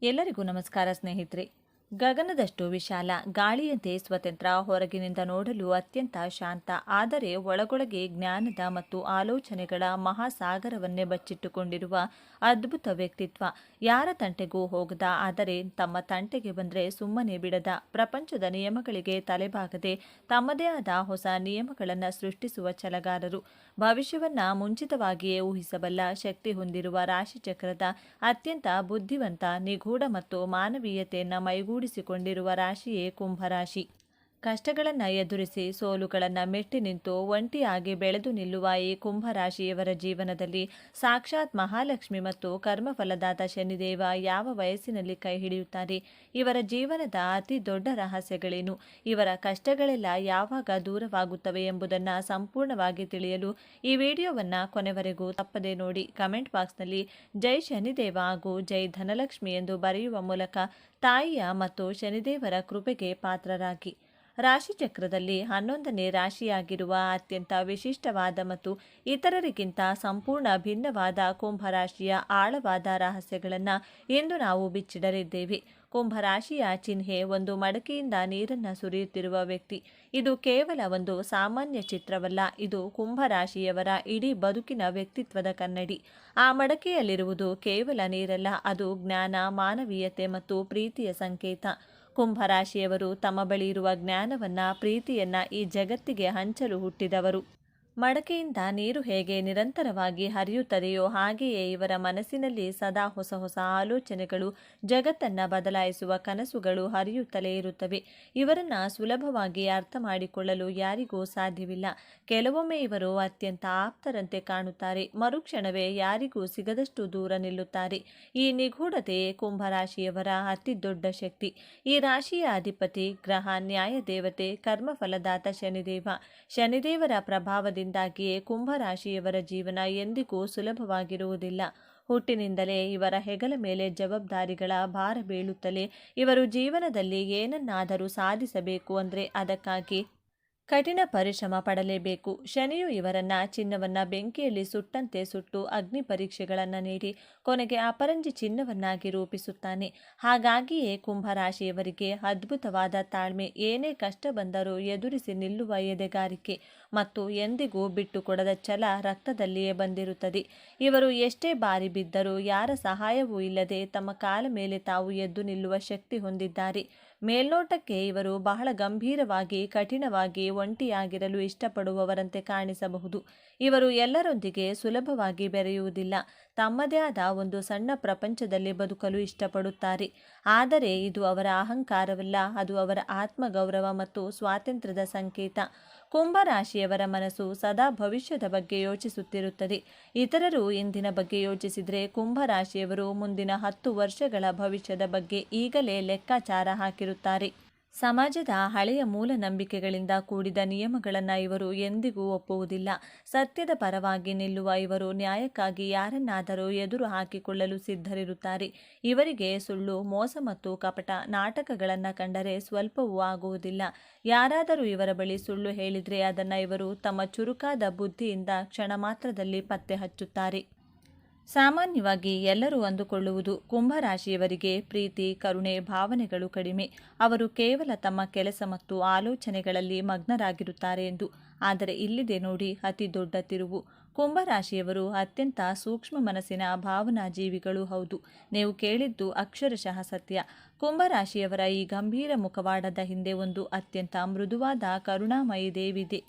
ಎಲ್ಲರಿಗೂ ನಮಸ್ಕಾರ ಸ್ನೇಹಿತರೆ. ಗಗನದಷ್ಟು ವಿಶಾಲ, ಗಾಳಿಯಂತೆ ಸ್ವತಂತ್ರ, ಹೊರಗಿನಿಂದ ನೋಡಲು ಅತ್ಯಂತ ಶಾಂತ, ಆದರೆ ಒಳಗೊಳಗೆ ಜ್ಞಾನದ ಮತ್ತು ಆಲೋಚನೆಗಳ ಮಹಾಸಾಗರವನ್ನೇ ಬಚ್ಚಿಟ್ಟುಕೊಂಡಿರುವ ಅದ್ಭುತ ವ್ಯಕ್ತಿತ್ವ. ಯಾರ ತಂಟೆಗೂ ಹೋಗದ, ಆದರೆ ತಮ್ಮ ತಂಟೆಗೆ ಬಂದರೆ ಸುಮ್ಮನೆ ಬಿಡದ, ಪ್ರಪಂಚದ ನಿಯಮಗಳಿಗೆ ತಲೆಬಾಗದೆ ತಮ್ಮದೇ ಆದ ಹೊಸ ನಿಯಮಗಳನ್ನು ಸೃಷ್ಟಿಸುವ ಛಲಗಾರರು. ಭವಿಷ್ಯವನ್ನ ಮುಂಚಿತವಾಗಿಯೇ ಊಹಿಸಬಲ್ಲ ಶಕ್ತಿ ಹೊಂದಿರುವ ರಾಶಿಚಕ್ರದ ಅತ್ಯಂತ ಬುದ್ಧಿವಂತ, ನಿಗೂಢ ಮತ್ತು ಮಾನವೀಯತೆಯನ್ನು ಮೈಗೂಡಿಸಿಕೊಂಡಿರುವ ರಾಶಿಯೇ ಕುಂಭರಾಶಿ. ಕಷ್ಟಗಳನ್ನು ಎದುರಿಸಿ ಸೋಲುಗಳನ್ನು ಮೆಟ್ಟಿ ನಿಂತು ಒಂಟಿಯಾಗಿ ಬೆಳೆದು ನಿಲ್ಲುವ ಈ ಕುಂಭರಾಶಿಯವರ ಜೀವನದಲ್ಲಿ ಸಾಕ್ಷಾತ್ ಮಹಾಲಕ್ಷ್ಮಿ ಮತ್ತು ಕರ್ಮಫಲದಾತ ಶನಿದೇವ ಯಾವ ವಯಸ್ಸಿನಲ್ಲಿ ಕೈ ಹಿಡಿಯುತ್ತಾರೆ? ಇವರ ಜೀವನದ ಅತಿ ದೊಡ್ಡ ರಹಸ್ಯಗಳೇನು? ಇವರ ಕಷ್ಟಗಳೆಲ್ಲ ಯಾವಾಗ ದೂರವಾಗುತ್ತವೆ ಎಂಬುದನ್ನು ಸಂಪೂರ್ಣವಾಗಿ ತಿಳಿಯಲು ಈ ವಿಡಿಯೋವನ್ನು ಕೊನೆವರೆಗೂ ತಪ್ಪದೆ ನೋಡಿ. ಕಮೆಂಟ್ ಬಾಕ್ಸ್ನಲ್ಲಿ ಜೈ ಶನಿದೇವ ಹಾಗೂ ಜೈ ಧನಲಕ್ಷ್ಮಿ ಎಂದು ಬರೆಯುವ ಮೂಲಕ ತಾಯಿಯ ಮತ್ತು ಶನಿದೇವರ ಕೃಪೆಗೆ ಪಾತ್ರರಾಗಿ. ರಾಶಿಚಕ್ರದಲ್ಲಿ 11ನೇ ರಾಶಿಯಾಗಿರುವ ಅತ್ಯಂತ ವಿಶಿಷ್ಟವಾದ ಮತ್ತು ಇತರರಿಗಿಂತ ಸಂಪೂರ್ಣ ಭಿನ್ನವಾದ ಕುಂಭರಾಶಿಯ ಆಳವಾದ ರಹಸ್ಯಗಳನ್ನು ಇಂದು ನಾವು ಬಿಚ್ಚಿಡಲಿದ್ದೇವೆ. ಕುಂಭರಾಶಿಯ ಚಿಹ್ನೆ ಒಂದು ಮಡಕೆಯಿಂದ ನೀರನ್ನು ಸುರಿಯುತ್ತಿರುವ ವ್ಯಕ್ತಿ. ಇದು ಕೇವಲ ಒಂದು ಸಾಮಾನ್ಯ ಚಿತ್ರವಲ್ಲ, ಇದು ಕುಂಭರಾಶಿಯವರ ಇಡೀ ಬದುಕಿನ ವ್ಯಕ್ತಿತ್ವದ ಕನ್ನಡಿ. ಆ ಮಡಕೆಯಲ್ಲಿರುವುದು ಕೇವಲ ನೀರಲ್ಲ, ಅದು ಜ್ಞಾನ, ಮಾನವೀಯತೆ ಮತ್ತು ಪ್ರೀತಿಯ ಸಂಕೇತ. ಕುಂಭರಾಶಿಯವರು ತಮ್ಮ ಬಳಿ ಇರುವ ಜ್ಞಾನವನ್ನ, ಪ್ರೀತಿಯನ್ನ ಈ ಜಗತ್ತಿಗೆ ಹಂಚಲು ಹುಟ್ಟಿದವರು. ಮಡಕೆಯಿಂದ ನೀರು ಹೇಗೆ ನಿರಂತರವಾಗಿ ಹರಿಯುತ್ತದೆಯೋ ಹಾಗೆಯೇ ಇವರ ಮನಸ್ಸಿನಲ್ಲಿ ಸದಾ ಹೊಸ ಹೊಸ ಆಲೋಚನೆಗಳು, ಜಗತ್ತನ್ನು ಬದಲಾಯಿಸುವ ಕನಸುಗಳು ಹರಿಯುತ್ತಲೇ ಇರುತ್ತವೆ. ಇವರನ್ನ ಸುಲಭವಾಗಿ ಅರ್ಥ ಮಾಡಿಕೊಳ್ಳಲು ಯಾರಿಗೂ ಸಾಧ್ಯವಿಲ್ಲ. ಕೆಲವೊಮ್ಮೆ ಇವರು ಅತ್ಯಂತ ಆಪ್ತರಂತೆ ಕಾಣುತ್ತಾರೆ, ಮರುಕ್ಷಣವೇ ಯಾರಿಗೂ ಸಿಗದಷ್ಟು ದೂರ ನಿಲ್ಲುತ್ತಾರೆ. ಈ ನಿಗೂಢತೆಯೇ ಕುಂಭರಾಶಿಯವರ ಅತಿ ದೊಡ್ಡ ಶಕ್ತಿ. ಈ ರಾಶಿಯ ಅಧಿಪತಿ ಗ್ರಹ ನ್ಯಾಯ ದೇವತೆ ಕರ್ಮಫಲದಾತ ಶನಿದೇವ. ಶನಿದೇವರ ಪ್ರಭಾವದಿಂದಾಗಿಯೇ ಕುಂಭರಾಶಿಯವರ ಜೀವನ ಎಂದಿಗೂ ಸುಲಭವಾಗಿರುವುದಿಲ್ಲ. ಹುಟ್ಟಿನಿಂದಲೇ ಇವರ ಹೆಗಲ ಮೇಲೆ ಜವಾಬ್ದಾರಿಗಳ ಭಾರ ಬೀಳುತ್ತಲೇ ಇವರು ಜೀವನದಲ್ಲಿ ಏನನ್ನಾದರೂ ಸಾಧಿಸಬೇಕು ಅಂದರೆ ಅದಕ್ಕಾಗಿ ಕಠಿಣ ಪರಿಶ್ರಮ ಪಡಲೇಬೇಕು. ಶನಿಯು ಇವರನ್ನ ಚಿನ್ನವನ್ನ ಬೆಂಕಿಯಲ್ಲಿ ಸುಟ್ಟಂತೆ ಸುಟ್ಟು ಅಗ್ನಿ ಪರೀಕ್ಷೆಗಳನ್ನು ನೀಡಿ ಕೊನೆಗೆ ಅಪರಂಜಿ ಚಿನ್ನವನ್ನಾಗಿ ರೂಪಿಸುತ್ತಾನೆ. ಹಾಗಾಗಿಯೇ ಕುಂಭರಾಶಿಯವರಿಗೆ ಅದ್ಭುತವಾದ ತಾಳ್ಮೆ, ಏನೇ ಕಷ್ಟ ಬಂದರೂ ಎದುರಿಸಿ ನಿಲ್ಲುವ ಎದೆಗಾರಿಕೆ ಮತ್ತು ಎಂದಿಗೂ ಬಿಟ್ಟುಕೊಡದ ಛಲ ರಕ್ತದಲ್ಲಿಯೇ ಬಂದಿರುತ್ತದೆ. ಇವರು ಎಷ್ಟೇ ಬಾರಿ ಬಿದ್ದರೂ ಯಾರ ಸಹಾಯವೂ ಇಲ್ಲದೆ ತಮ್ಮ ಕಾಲ ಮೇಲೆ ತಾವು ಎದ್ದು ನಿಲ್ಲುವ ಶಕ್ತಿ ಹೊಂದಿದ್ದಾರೆ. ಮೇಲ್ನೋಟಕ್ಕೆ ಇವರು ಬಹಳ ಗಂಭೀರವಾಗಿ, ಕಠಿಣವಾಗಿ, ಒಂಟಿಯಾಗಿರಲು ಇಷ್ಟಪಡುವವರಂತೆ ಕಾಣಿಸಬಹುದು. ಇವರು ಎಲ್ಲರೊಂದಿಗೆ ಸುಲಭವಾಗಿ ಬೆರೆಯುವುದಿಲ್ಲ. ತಮ್ಮದೇ ಆದ ಒಂದು ಸಣ್ಣ ಪ್ರಪಂಚದಲ್ಲಿ ಬದುಕಲು ಇಷ್ಟಪಡುತ್ತಾರೆ. ಆದರೆ ಇದು ಅವರ ಅಹಂಕಾರವಲ್ಲ, ಅದು ಅವರ ಆತ್ಮಗೌರವ ಮತ್ತು ಸ್ವಾತಂತ್ರ್ಯದ ಸಂಕೇತ. ಕುಂಭರಾಶಿಯವರ ಮನಸ್ಸು ಸದಾ ಭವಿಷ್ಯದ ಬಗ್ಗೆ ಯೋಚಿಸುತ್ತಿರುತ್ತದೆ. ಇತರರು ಇಂದಿನ ಬಗ್ಗೆ ಯೋಚಿಸಿದರೆ ಕುಂಭರಾಶಿಯವರು ಮುಂದಿನ 10 ವರ್ಷಗಳ ಭವಿಷ್ಯದ ಬಗ್ಗೆ ಈಗಲೇ ಲೆಕ್ಕಾಚಾರ ಹಾಕಿರುತ್ತಾರೆ. ಸಮಾಜದ ಹಳೆಯ ಮೂಢನಂಬಿಕೆಗಳಿಂದ ಕೂಡಿದ ನಿಯಮಗಳನ್ನು ಇವರು ಎಂದಿಗೂ ಒಪ್ಪುವುದಿಲ್ಲ. ಸತ್ಯದ ಪರವಾಗಿ ನಿಲ್ಲುವ ಇವರು ನ್ಯಾಯಕ್ಕಾಗಿ ಯಾರನ್ನಾದರೂ ಎದುರು ಹಾಕಿಕೊಳ್ಳಲು ಸಿದ್ಧರಿರುತ್ತಾರೆ. ಇವರಿಗೆ ಸುಳ್ಳು, ಮೋಸ ಮತ್ತು ಕಪಟ ನಾಟಕಗಳನ್ನು ಕಂಡರೆ ಸ್ವಲ್ಪವೂ ಆಗುವುದಿಲ್ಲ. ಯಾರಾದರೂ ಇವರ ಬಳಿ ಸುಳ್ಳು ಹೇಳಿದರೆ ಅದನ್ನು ಇವರು ತಮ್ಮ ಚುರುಕಾದ ಬುದ್ಧಿಯಿಂದ ಕ್ಷಣ ಮಾತ್ರದಲ್ಲಿ ಪತ್ತೆ ಹಚ್ಚುತ್ತಾರೆ. ಸಾಮಾನ್ಯವಾಗಿ ಎಲ್ಲರೂ ಅಂದುಕೊಳ್ಳುವುದು ಕುಂಭರಾಶಿಯವರಿಗೆ ಪ್ರೀತಿ, ಕರುಣೆ ಭಾವನೆಗಳು ಕಡಿಮೆ. ಅವರು ಕೇವಲ ತಮ್ಮ ಕೆಲಸ ಮತ್ತು ಆಲೋಚನೆಗಳಲ್ಲಿ ಮಗ್ನರಾಗಿರುತ್ತಾರೆ ಎಂದು. ಆದರೆ ಇಲ್ಲಿದೆ ನೋಡಿ ಅತಿ ದೊಡ್ಡ ತಿರುವು. ಕುಂಭರಾಶಿಯವರು ಅತ್ಯಂತ ಸೂಕ್ಷ್ಮ ಮನಸ್ಸಿನ ಭಾವನಾ ಜೀವಿಗಳು. ಹೌದು, ನೀವು ಕೇಳಿದ್ದು ಅಕ್ಷರಶಃ ಸತ್ಯ. ಕುಂಭರಾಶಿಯವರ ಈ ಗಂಭೀರ ಮುಖವಾಡದ ಹಿಂದೆ ಒಂದು ಅತ್ಯಂತ ಮೃದುವಾದ ಕರುಣಾಮಯಿ ದೇವಿದೆ.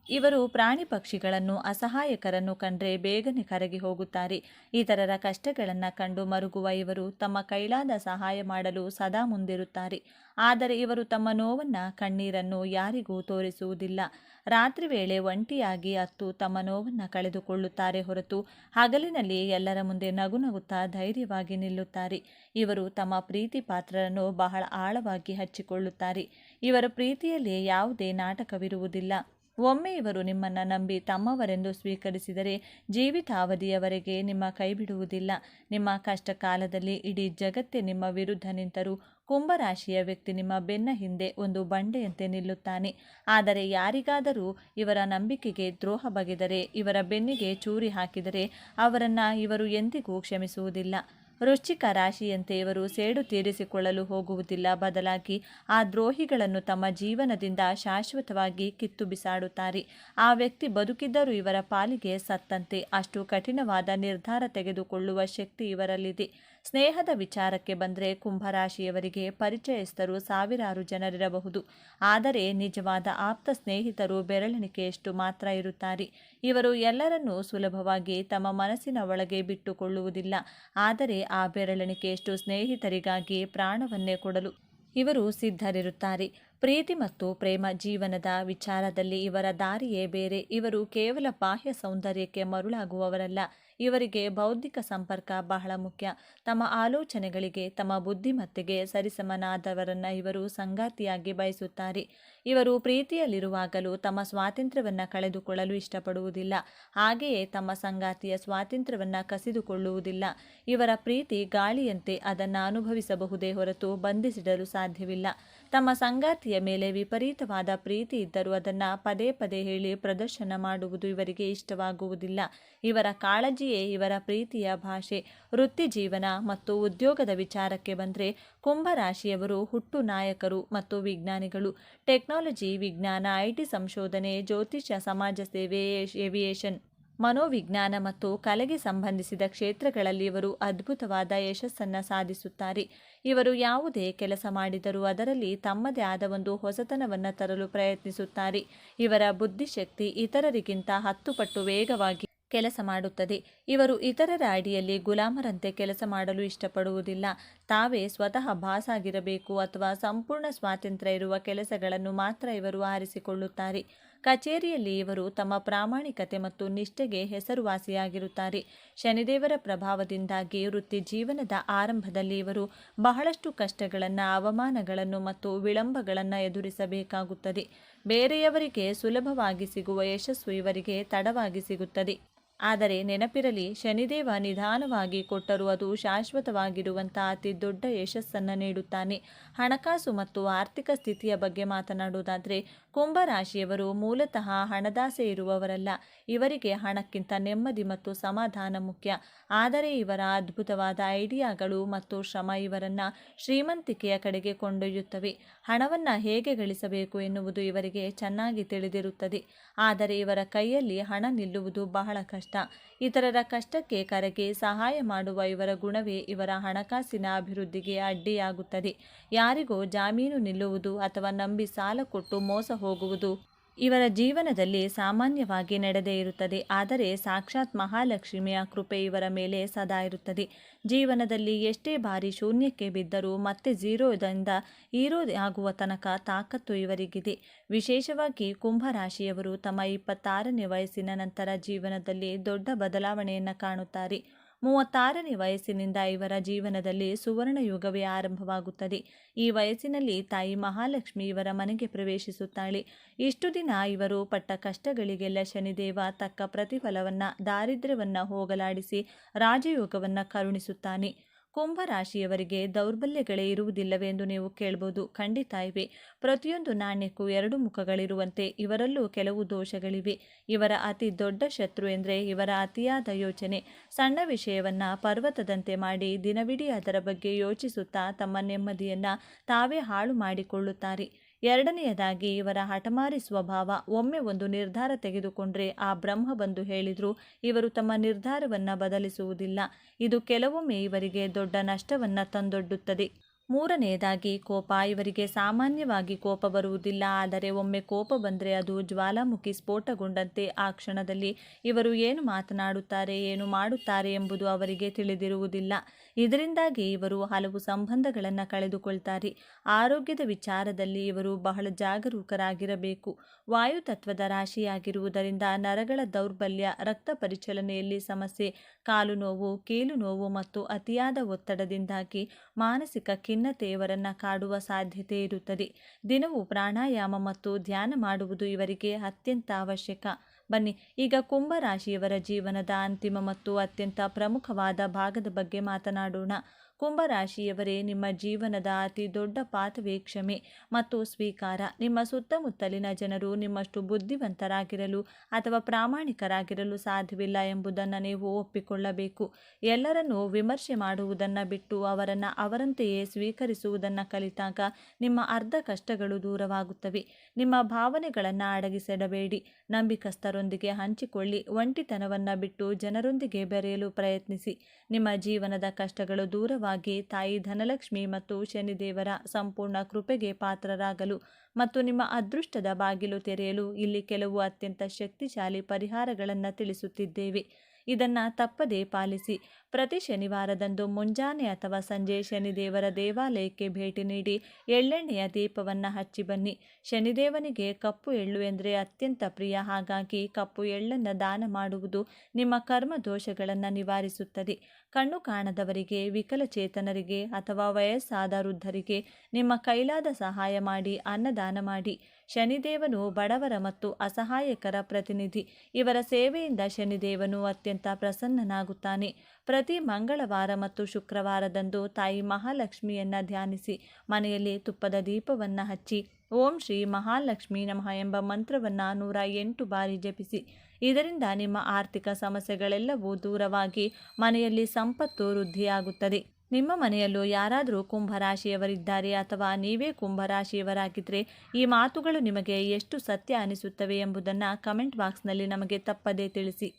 ಇವರು ಪ್ರಾಣಿ ಪಕ್ಷಿಗಳನ್ನು, ಅಸಹಾಯಕರನ್ನು ಕಂಡ್ರೆ ಬೇಗನೆ ಕರಗಿ ಹೋಗುತ್ತಾರೆ. ಇತರರ ಕಷ್ಟಗಳನ್ನು ಕಂಡು ಮರುಗುವ ಇವರು ತಮ್ಮ ಕೈಲಾದ ಸಹಾಯ ಮಾಡಲು ಸದಾ ಮುಂದಿರುತ್ತಾರೆ. ಆದರೆ ಇವರು ತಮ್ಮ ನೋವನ್ನು, ಕಣ್ಣೀರನ್ನು ಯಾರಿಗೂ ತೋರಿಸುವುದಿಲ್ಲ. ರಾತ್ರಿ ವೇಳೆ ಒಂಟಿಯಾಗಿ ಅತ್ತು ತಮ್ಮ ನೋವನ್ನು ಕಳೆದುಕೊಳ್ಳುತ್ತಾರೆ ಹೊರತು ಹಗಲಿನಲ್ಲಿ ಎಲ್ಲರ ಮುಂದೆ ನಗು ನಗುತ್ತಾ ಧೈರ್ಯವಾಗಿ ನಿಲ್ಲುತ್ತಾರೆ. ಇವರು ತಮ್ಮ ಪ್ರೀತಿ ಪಾತ್ರರನ್ನು ಬಹಳ ಆಳವಾಗಿ ಹಚ್ಚಿಕೊಳ್ಳುತ್ತಾರೆ. ಇವರ ಪ್ರೀತಿಯಲ್ಲಿ ಯಾವುದೇ ನಾಟಕವಿರುವುದಿಲ್ಲ. ಒಮ್ಮೆ ಇವರು ನಿಮ್ಮನ್ನು ನಂಬಿ ತಮ್ಮವರೆಂದು ಸ್ವೀಕರಿಸಿದರೆ ಜೀವಿತಾವಧಿಯವರೆಗೆ ನಿಮ್ಮ ಕೈಬಿಡುವುದಿಲ್ಲ. ನಿಮ್ಮ ಕಷ್ಟ ಕಾಲದಲ್ಲಿ ಇಡೀ ಜಗತ್ತೇ ನಿಮ್ಮ ವಿರುದ್ಧ ನಿಂತರೂ ಕುಂಭರಾಶಿಯ ವ್ಯಕ್ತಿ ನಿಮ್ಮ ಬೆನ್ನ ಹಿಂದೆ ಒಂದು ಬಂಡೆಯಂತೆ ನಿಲ್ಲುತ್ತಾನೆ. ಆದರೆ ಯಾರಿಗಾದರೂ ಇವರ ನಂಬಿಕೆಗೆ ದ್ರೋಹ ಬಗೆದರೆ, ಇವರ ಬೆನ್ನಿಗೆ ಚೂರಿ ಹಾಕಿದರೆ ಅವರನ್ನು ಇವರು ಎಂದಿಗೂ ಕ್ಷಮಿಸುವುದಿಲ್ಲ. ವೃಶ್ಚಿಕ ರಾಶಿಯಂತೆ ಇವರು ಸೇಡು ತೀರಿಸಿಕೊಳ್ಳಲು ಹೋಗುವುದಿಲ್ಲ, ಬದಲಾಗಿ ಆ ದ್ರೋಹಿಗಳನ್ನು ತಮ್ಮ ಜೀವನದಿಂದ ಶಾಶ್ವತವಾಗಿ ಕಿತ್ತು ಬಿಸಾಡುತ್ತಾರೆ. ಆ ವ್ಯಕ್ತಿ ಬದುಕಿದ್ದರೂ ಇವರ ಪಾಲಿಗೆ ಸತ್ತಂತೆ, ಅಷ್ಟು ಕಠಿಣವಾದ ನಿರ್ಧಾರ ತೆಗೆದುಕೊಳ್ಳುವ ಶಕ್ತಿ ಇವರಲ್ಲಿದೆ. ಸ್ನೇಹದ ವಿಚಾರಕ್ಕೆ ಬಂದರೆ ಕುಂಭರಾಶಿಯವರಿಗೆ ಪರಿಚಯಸ್ಥರು ಸಾವಿರಾರು ಜನರಿರಬಹುದು, ಆದರೆ ನಿಜವಾದ ಆಪ್ತ ಸ್ನೇಹಿತರು ಬೆರಳೆಣಿಕೆಯಷ್ಟು ಮಾತ್ರ ಇರುತ್ತಾರೆ. ಇವರು ಎಲ್ಲರನ್ನೂ ಸುಲಭವಾಗಿ ತಮ್ಮ ಮನಸ್ಸಿನ ಒಳಗೆ ಬಿಟ್ಟುಕೊಳ್ಳುವುದಿಲ್ಲ, ಆದರೆ ಆ ಬೆರಳೆಣಿಕೆಯಷ್ಟು ಸ್ನೇಹಿತರಿಗಾಗಿ ಪ್ರಾಣವನ್ನೇ ಕೊಡಲು ಇವರು ಸಿದ್ಧರಿರುತ್ತಾರೆ. ಪ್ರೀತಿ ಮತ್ತು ಪ್ರೇಮ ಜೀವನದ ವಿಚಾರದಲ್ಲಿ ಇವರ ದಾರಿಯೇ ಬೇರೆ. ಇವರು ಕೇವಲ ಬಾಹ್ಯ ಸೌಂದರ್ಯಕ್ಕೆ ಮರುಳಾಗುವವರಲ್ಲ, ಇವರಿಗೆ ಬೌದ್ಧಿಕ ಸಂಪರ್ಕ ಬಹಳ ಮುಖ್ಯ. ತಮ್ಮ ಆಲೋಚನೆಗಳಿಗೆ, ತಮ್ಮ ಬುದ್ಧಿಮತ್ತೆಗೆ ಸರಿಸಮನಾದವರನ್ನು ಇವರು ಸಂಗಾತಿಯಾಗಿ ಬಯಸುತ್ತಾರೆ. ಇವರು ಪ್ರೀತಿಯಲ್ಲಿರುವಾಗಲೂ ತಮ್ಮ ಸ್ವಾತಂತ್ರ್ಯವನ್ನು ಕಳೆದುಕೊಳ್ಳಲು ಇಷ್ಟಪಡುವುದಿಲ್ಲ, ಹಾಗೆಯೇ ತಮ್ಮ ಸಂಗಾತಿಯ ಸ್ವಾತಂತ್ರ್ಯವನ್ನು ಕಸಿದುಕೊಳ್ಳುವುದಿಲ್ಲ. ಇವರ ಪ್ರೀತಿ ಗಾಳಿಯಂತೆ, ಅದನ್ನು ಅನುಭವಿಸಬಹುದೇ ಹೊರತು ಬಂಧಿಸಿಡಲು ಸಾಧ್ಯವಿಲ್ಲ. ತಮ್ಮ ಸಂಗಾತಿಯ ಮೇಲೆ ವಿಪರೀತವಾದ ಪ್ರೀತಿ ಇದ್ದರೂ ಅದನ್ನು ಪದೇ ಪದೇ ಹೇಳಿ ಪ್ರದರ್ಶನ ಮಾಡುವುದು ಇವರಿಗೆ ಇಷ್ಟವಾಗುವುದಿಲ್ಲ. ಇವರ ಕಾಳಜಿಯೇ ಇವರ ಪ್ರೀತಿಯ ಭಾಷೆ. ವೃತ್ತಿ ಜೀವನ ಮತ್ತು ಉದ್ಯೋಗದ ವಿಚಾರಕ್ಕೆ ಬಂದರೆ ಕುಂಭರಾಶಿಯವರು ಹುಟ್ಟು ನಾಯಕರು ಮತ್ತು ವಿಜ್ಞಾನಿಗಳು. ಟೆಕ್ನಾಲಜಿ, ವಿಜ್ಞಾನ, ಐಟಿ ಸಂಶೋಧನೆ, ಜ್ಯೋತಿಷ್ಯ, ಸಮಾಜ ಸೇವೆ, ಏವಿಯೇಷನ್, ಮನೋವಿಜ್ಞಾನ ಮತ್ತು ಕಲೆಗೆ ಸಂಬಂಧಿಸಿದ ಕ್ಷೇತ್ರಗಳಲ್ಲಿ ಇವರು ಅದ್ಭುತವಾದ ಯಶಸ್ಸನ್ನು ಸಾಧಿಸುತ್ತಾರೆ. ಇವರು ಯಾವುದೇ ಕೆಲಸ ಮಾಡಿದರೂ ಅದರಲ್ಲಿ ತಮ್ಮದೇ ಆದ ಒಂದು ಹೊಸತನವನ್ನು ತರಲು ಪ್ರಯತ್ನಿಸುತ್ತಾರೆ. ಇವರ ಬುದ್ಧಿಶಕ್ತಿ ಇತರರಿಗಿಂತ 10 ಪಟ್ಟು ವೇಗವಾಗಿ ಕೆಲಸ ಮಾಡುತ್ತದೆ. ಇವರು ಇತರರ ಅಡಿಯಲ್ಲಿ ಗುಲಾಮರಂತೆ ಕೆಲಸ ಮಾಡಲು ಇಷ್ಟಪಡುವುದಿಲ್ಲ. ತಾವೇ ಸ್ವತಃ ಬಾಸ್ ಆಗಿರಬೇಕು ಅಥವಾ ಸಂಪೂರ್ಣ ಸ್ವಾತಂತ್ರ್ಯ ಇರುವ ಕೆಲಸಗಳನ್ನು ಮಾತ್ರ ಇವರು ಆರಿಸಿಕೊಳ್ಳುತ್ತಾರೆ. ಕಚೇರಿಯಲ್ಲಿ ಇವರು ತಮ್ಮ ಪ್ರಾಮಾಣಿಕತೆ ಮತ್ತು ನಿಷ್ಠೆಗೆ ಹೆಸರುವಾಸಿಯಾಗಿರುತ್ತಾರೆ. ಶನಿದೇವರ ಪ್ರಭಾವದಿಂದಾಗಿ ವೃತ್ತಿ ಜೀವನದ ಆರಂಭದಲ್ಲಿ ಇವರು ಬಹಳಷ್ಟು ಕಷ್ಟಗಳನ್ನು, ಅವಮಾನಗಳನ್ನು ಮತ್ತು ವಿಳಂಬಗಳನ್ನು ಎದುರಿಸಬೇಕಾಗುತ್ತದೆ. ಬೇರೆಯವರಿಗೆ ಸುಲಭವಾಗಿ ಸಿಗುವ ಯಶಸ್ಸು ಇವರಿಗೆ ತಡವಾಗಿ ಸಿಗುತ್ತದೆ. ಆದರೆ ನೆನಪಿರಲಿ, ಶನಿದೇವ ನಿಧಾನವಾಗಿ ಕೊಟ್ಟರೂ ಅದು ಶಾಶ್ವತವಾಗಿರುವಂಥ ಅತಿ ದೊಡ್ಡ ಯಶಸ್ಸನ್ನು ನೀಡುತ್ತಾನೆ. ಹಣಕಾಸು ಮತ್ತು ಆರ್ಥಿಕ ಸ್ಥಿತಿಯ ಬಗ್ಗೆ ಮಾತನಾಡುವುದಾದರೆ ಕುಂಭರಾಶಿಯವರು ಮೂಲತಃ ಹಣದಾಸೆ ಇರುವವರಲ್ಲ. ಇವರಿಗೆ ಹಣಕ್ಕಿಂತ ನೆಮ್ಮದಿ ಮತ್ತು ಸಮಾಧಾನ ಮುಖ್ಯ. ಆದರೆ ಇವರ ಅದ್ಭುತವಾದ ಐಡಿಯಾಗಳು ಮತ್ತು ಶ್ರಮ ಇವರನ್ನು ಶ್ರೀಮಂತಿಕೆಯ ಕಡೆಗೆ ಕೊಂಡೊಯ್ಯುತ್ತವೆ. ಹಣವನ್ನು ಹೇಗೆ ಗಳಿಸಬೇಕು ಎನ್ನುವುದು ಇವರಿಗೆ ಚೆನ್ನಾಗಿ ತಿಳಿದಿರುತ್ತದೆ, ಆದರೆ ಇವರ ಕೈಯಲ್ಲಿ ಹಣ ನಿಲ್ಲುವುದು ಬಹಳ ಕಷ್ಟ. ಇತರರ ಕಷ್ಟಕ್ಕೆ ಕರಗಿ ಸಹಾಯ ಮಾಡುವ ಇವರ ಗುಣವೇ ಇವರ ಹಣಕಾಸಿನ ಅಭಿವೃದ್ಧಿಗೆ ಅಡ್ಡಿಯಾಗುತ್ತದೆ. ಯಾರಿಗೋ ಜಾಮೀನು ನಿಲ್ಲುವುದು ಅಥವಾ ನಂಬಿ ಸಾಲ ಕೊಟ್ಟು ಮೋಸ ಹೋಗುವುದು ಇವರ ಜೀವನದಲ್ಲಿ ಸಾಮಾನ್ಯವಾಗಿ ನಡೆದೇ ಇರುತ್ತದೆ. ಆದರೆ ಸಾಕ್ಷಾತ್ ಮಹಾಲಕ್ಷ್ಮಿಯ ಕೃಪೆ ಇವರ ಮೇಲೆ ಸದಾ ಇರುತ್ತದೆ. ಜೀವನದಲ್ಲಿ ಎಷ್ಟೇ ಬಾರಿ ಶೂನ್ಯಕ್ಕೆ ಬಿದ್ದರೂ ಮತ್ತೆ ಝೀರೋದಿಂದ ಹೀರೋ ಆಗುವ ತನಕ ತಾಕತ್ತು ಇವರಿಗಿದೆ. ವಿಶೇಷವಾಗಿ ಕುಂಭರಾಶಿಯವರು ತಮ್ಮ 26ನೇ ವಯಸ್ಸಿನ ನಂತರ ಜೀವನದಲ್ಲಿ ದೊಡ್ಡ ಬದಲಾವಣೆಯನ್ನು ಕಾಣುತ್ತಾರೆ. 36ನೇ ವಯಸ್ಸಿನಿಂದ ಇವರ ಜೀವನದಲ್ಲಿ ಸುವರ್ಣ ಯುಗವೇ ಆರಂಭವಾಗುತ್ತದೆ. ಈ ವಯಸ್ಸಿನಲ್ಲಿ ತಾಯಿ ಮಹಾಲಕ್ಷ್ಮಿ ಇವರ ಮನೆಗೆ ಪ್ರವೇಶಿಸುತ್ತಾಳೆ. ಇಷ್ಟು ದಿನ ಇವರು ಪಟ್ಟ ಕಷ್ಟಗಳಿಗೆಲ್ಲ ಶನಿದೇವ ತಕ್ಕ ಪ್ರತಿಫಲವನ್ನು, ದಾರಿದ್ರ್ಯವನ್ನು ಹೋಗಲಾಡಿಸಿ ರಾಜಯೋಗವನ್ನು ಕರುಣಿಸುತ್ತಾನೆ. ಕುಂಭರಾಶಿಯವರಿಗೆ ದೌರ್ಬಲ್ಯಗಳೇ ಇರುವುದಿಲ್ಲವೆಂದು ನೀವು ಕೇಳಬಹುದು. ಖಂಡಿತ ಇವೆ. ಪ್ರತಿಯೊಂದು ನಾಣ್ಯಕ್ಕೂ 2 ಮುಖಗಳಿರುವಂತೆ ಇವರಲ್ಲೂ ಕೆಲವು ದೋಷಗಳಿವೆ. ಇವರ ಅತಿ ದೊಡ್ಡ ಶತ್ರು ಎಂದರೆ ಇವರ ಅತಿಯಾದ ಯೋಚನೆ. ಸಣ್ಣ ವಿಷಯವನ್ನು ಪರ್ವತದಂತೆ ಮಾಡಿ ದಿನವಿಡೀ ಅದರ ಬಗ್ಗೆ ಯೋಚಿಸುತ್ತಾ ತಮ್ಮ ನೆಮ್ಮದಿಯನ್ನು ತಾವೇ ಹಾಳು ಮಾಡಿಕೊಳ್ಳುತ್ತಾರೆ. ಎರಡನೆಯದಾಗಿ ಇವರ ಹಠಮಾರಿ ಸ್ವಭಾವ. ಒಮ್ಮೆ ಒಂದು ನಿರ್ಧಾರ ತೆಗೆದುಕೊಂಡ್ರೆ ಆ ಬ್ರಹ್ಮ ಬಂದು ಹೇಳಿದರೂ ಇವರು ತಮ್ಮ ನಿರ್ಧಾರವನ್ನು ಬದಲಿಸುವುದಿಲ್ಲ. ಇದು ಕೆಲವೊಮ್ಮೆ ಇವರಿಗೆ ದೊಡ್ಡ ನಷ್ಟವನ್ನು ತಂದೊಡ್ಡುತ್ತದೆ. ಮೂರನೆಯದಾಗಿ ಕೋಪ. ಇವರಿಗೆ ಸಾಮಾನ್ಯವಾಗಿ ಕೋಪ ಬರುವುದಿಲ್ಲ, ಆದರೆ ಒಮ್ಮೆ ಕೋಪ ಬಂದರೆ ಅದು ಜ್ವಾಲಾಮುಖಿ ಸ್ಫೋಟಗೊಂಡಂತೆ ಆ ಕ್ಷಣದಲ್ಲಿ ಇವರು ಏನು ಮಾತನಾಡುತ್ತಾರೆ, ಏನು ಮಾಡುತ್ತಾರೆ ಎಂಬುದು ಅವರಿಗೆ ತಿಳಿದಿರುವುದಿಲ್ಲ. ಇದರಿಂದಾಗಿ ಇವರು ಹಲವು ಸಂಬಂಧಗಳನ್ನು ಕಳೆದುಕೊಳ್ತಾರೆ. ಆರೋಗ್ಯದ ವಿಚಾರದಲ್ಲಿ ಇವರು ಬಹಳ ಜಾಗರೂಕರಾಗಿರಬೇಕು. ವಾಯುತತ್ವದ ರಾಶಿಯಾಗಿರುವುದರಿಂದ ನರಗಳ ದೌರ್ಬಲ್ಯ, ರಕ್ತ ಪರಿಚಲನೆಯಲ್ಲಿ ಸಮಸ್ಯೆ, ಕಾಲು ನೋವು, ಕೀಲು ನೋವು ಮತ್ತು ಅತಿಯಾದ ಒತ್ತಡದಿಂದಾಗಿ ಮಾನಸಿಕ ಖಿನ್ನತೆ ಇವರನ್ನು ಕಾಡುವ ಸಾಧ್ಯತೆ ಇರುತ್ತದೆ. ದಿನವೂ ಪ್ರಾಣಾಯಾಮ ಮತ್ತು ಧ್ಯಾನ ಮಾಡುವುದು ಇವರಿಗೆ ಅತ್ಯಂತ ಅವಶ್ಯಕ. ಬನ್ನಿ ಈಗ ಕುಂಭರಾಶಿಯವರ ಜೀವನದ ಅಂತಿಮ ಮತ್ತು ಅತ್ಯಂತ ಪ್ರಮುಖವಾದ ಭಾಗದ ಬಗ್ಗೆ ಮಾತನಾಡೋಣ. ಕುಂಭರಾಶಿಯವರೇ, ನಿಮ್ಮ ಜೀವನದ ಅತಿ ದೊಡ್ಡ ಪಾಠವೇ ಕ್ಷಮೆ ಮತ್ತು ಸ್ವೀಕಾರ. ನಿಮ್ಮ ಸುತ್ತಮುತ್ತಲಿನ ಜನರು ನಿಮ್ಮಷ್ಟು ಬುದ್ಧಿವಂತರಾಗಿರಲು ಅಥವಾ ಪ್ರಾಮಾಣಿಕರಾಗಿರಲು ಸಾಧ್ಯವಿಲ್ಲ ಎಂಬುದನ್ನು ನೀವು ಒಪ್ಪಿಕೊಳ್ಳಬೇಕು. ಎಲ್ಲರನ್ನೂ ವಿಮರ್ಶೆ ಮಾಡುವುದನ್ನು ಬಿಟ್ಟು ಅವರನ್ನು ಅವರಂತೆಯೇ ಸ್ವೀಕರಿಸುವುದನ್ನು ಕಲಿತಾಗ ನಿಮ್ಮ ಅರ್ಧ ಕಷ್ಟಗಳು ದೂರವಾಗುತ್ತವೆ. ನಿಮ್ಮ ಭಾವನೆಗಳನ್ನು ಅಡಗಿಸಿಡಬೇಡಿ, ನಂಬಿಕಸ್ಥರೊಂದಿಗೆ ಹಂಚಿಕೊಳ್ಳಿ. ಒಂಟಿತನವನ್ನು ಬಿಟ್ಟು ಜನರೊಂದಿಗೆ ಬೆರೆಯಲು ಪ್ರಯತ್ನಿಸಿ. ನಿಮ್ಮ ಜೀವನದ ಕಷ್ಟಗಳು ದೂರವಾಗಿ ತಾಯಿ ಧನಲಕ್ಷ್ಮಿ ಮತ್ತು ಶನಿದೇವರ ಸಂಪೂರ್ಣ ಕೃಪೆಗೆ ಪಾತ್ರರಾಗಲು ಮತ್ತು ನಿಮ್ಮ ಅದೃಷ್ಟದ ಬಾಗಿಲು ತೆರೆಯಲು ಇಲ್ಲಿ ಕೆಲವು ಅತ್ಯಂತ ಶಕ್ತಿಶಾಲಿ ಪರಿಹಾರಗಳನ್ನು ತಿಳಿಸುತ್ತಿದ್ದೇವೆ. ಇದನ್ನು ತಪ್ಪದೇ ಪಾಲಿಸಿ. ಪ್ರತಿ ಶನಿವಾರದಂದು ಮುಂಜಾನೆ ಅಥವಾ ಸಂಜೆ ಶನಿದೇವರ ದೇವಾಲಯಕ್ಕೆ ಭೇಟಿ ನೀಡಿ ಎಳ್ಳೆಣ್ಣೆಯ ದೀಪವನ್ನು ಹಚ್ಚಿ ಬನ್ನಿ. ಶನಿದೇವನಿಗೆ ಕಪ್ಪು ಎಳ್ಳು ಎಂದರೆ ಅತ್ಯಂತ ಪ್ರಿಯ. ಹಾಗಾಗಿ ಕಪ್ಪು ಎಳ್ಳನ್ನು ದಾನ ಮಾಡುವುದು ನಿಮ್ಮ ಕರ್ಮ ದೋಷಗಳನ್ನು ನಿವಾರಿಸುತ್ತದೆ. ಕಣ್ಣು ಕಾಣದವರಿಗೆ, ವಿಕಲಚೇತನರಿಗೆ ಅಥವಾ ವಯಸ್ಸಾದ ವೃದ್ಧರಿಗೆ ನಿಮ್ಮ ಕೈಲಾದ ಸಹಾಯ ಮಾಡಿ ಅನ್ನದಾನ ಮಾಡಿ. ಶನಿದೇವನು ಬಡವರ ಮತ್ತು ಅಸಹಾಯಕರ ಪ್ರತಿನಿಧಿ. ಇವರ ಸೇವೆಯಿಂದ ಶನಿದೇವನು ಅತ್ಯಂತ ಪ್ರಸನ್ನನಾಗುತ್ತಾನೆ. ಪ್ರತಿ ಮಂಗಳವಾರ ಮತ್ತು ಶುಕ್ರವಾರದಂದು ತಾಯಿ ಮಹಾಲಕ್ಷ್ಮಿಯನ್ನು ಧ್ಯಾನಿಸಿ. ಮನೆಯಲ್ಲಿ ತುಪ್ಪದ ದೀಪವನ್ನು ಹಚ್ಚಿ ಓಂ ಶ್ರೀ ಮಹಾಲಕ್ಷ್ಮೀ ನಮಃ ಎಂಬ ಮಂತ್ರವನ್ನು 108 ಬಾರಿ ಜಪಿಸಿ. ಇದರಿಂದ ನಿಮ್ಮ ಆರ್ಥಿಕ ಸಮಸ್ಯೆಗಳೆಲ್ಲವೂ ದೂರವಾಗಿ ಮನೆಯಲ್ಲಿ ಸಂಪತ್ತು ವೃದ್ಧಿಯಾಗುತ್ತದೆ. ನಿಮ್ಮ ಮನೆಯಲ್ಲೂ ಯಾರಾದರೂ ಕುಂಭರಾಶಿಯವರಿದ್ದಾರೆ ಅಥವಾ ನೀವೇ ಕುಂಭರಾಶಿಯವರಾಗಿದ್ದರೆ ಈ ಮಾತುಗಳು ನಿಮಗೆ ಎಷ್ಟು ಸತ್ಯ ಅನಿಸುತ್ತವೆ ಎಂಬುದನ್ನು ಕಮೆಂಟ್ ಬಾಕ್ಸ್ನಲ್ಲಿ ನಮಗೆ ತಪ್ಪದೇ ತಿಳಿಸಿ.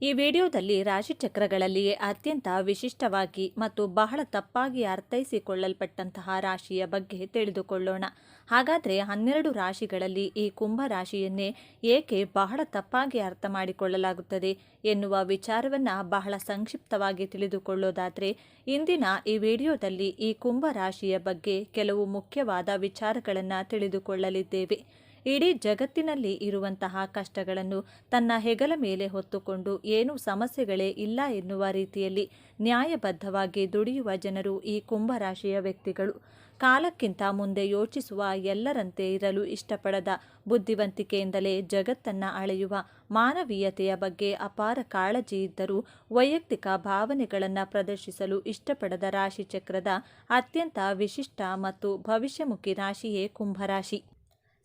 ಈ ವಿಡಿಯೋದಲ್ಲಿ ರಾಶಿಚಕ್ರಗಳಲ್ಲಿಯೇ ಅತ್ಯಂತ ವಿಶಿಷ್ಟವಾಗಿ ಮತ್ತು ಬಹಳ ತಪ್ಪಾಗಿ ಅರ್ಥೈಸಿಕೊಳ್ಳಲ್ಪಟ್ಟಂತಹ ರಾಶಿಯ ಬಗ್ಗೆ ತಿಳಿದುಕೊಳ್ಳೋಣ. ಹಾಗಾದರೆ 12 ರಾಶಿಗಳಲ್ಲಿ ಈ ಕುಂಭರಾಶಿಯನ್ನೇ ಏಕೆ ಬಹಳ ತಪ್ಪಾಗಿ ಅರ್ಥ ಮಾಡಿಕೊಳ್ಳಲಾಗುತ್ತದೆ ಎನ್ನುವ ವಿಚಾರವನ್ನು ಬಹಳ ಸಂಕ್ಷಿಪ್ತವಾಗಿ ತಿಳಿದುಕೊಳ್ಳೋದಾದರೆ, ಇಂದಿನ ಈ ವಿಡಿಯೋದಲ್ಲಿ ಈ ಕುಂಭರಾಶಿಯ ಬಗ್ಗೆ ಕೆಲವು ಮುಖ್ಯವಾದ ವಿಚಾರಗಳನ್ನು ತಿಳಿದುಕೊಳ್ಳಲಿದ್ದೇವೆ. ಇಡೀ ಜಗತ್ತಿನಲ್ಲಿ ಇರುವಂತಹ ಕಷ್ಟಗಳನ್ನು ತನ್ನ ಹೆಗಲ ಮೇಲೆ ಹೊತ್ತುಕೊಂಡು ಏನೂ ಸಮಸ್ಯೆಗಳೇ ಇಲ್ಲ ಎನ್ನುವ ರೀತಿಯಲ್ಲಿ ನ್ಯಾಯಬದ್ಧವಾಗಿ ದುಡಿಯುವ ಜನರು ಈ ಕುಂಭರಾಶಿಯ ವ್ಯಕ್ತಿಗಳು. ಕಾಲಕ್ಕಿಂತ ಮುಂದೆ ಯೋಚಿಸುವ, ಎಲ್ಲರಂತೆ ಇರಲು ಇಷ್ಟಪಡದ, ಬುದ್ಧಿವಂತಿಕೆಯಿಂದಲೇ ಜಗತ್ತನ್ನು ಅಳೆಯುವ, ಮಾನವೀಯತೆಯ ಬಗ್ಗೆ ಅಪಾರ ಕಾಳಜಿ ಇದ್ದರೂ ವೈಯಕ್ತಿಕ ಭಾವನೆಗಳನ್ನು ಪ್ರದರ್ಶಿಸಲು ಇಷ್ಟಪಡದ ರಾಶಿಚಕ್ರದ ಅತ್ಯಂತ ವಿಶಿಷ್ಟ ಮತ್ತು ಭವಿಷ್ಯಮುಖಿ ರಾಶಿಯೇ ಕುಂಭರಾಶಿ.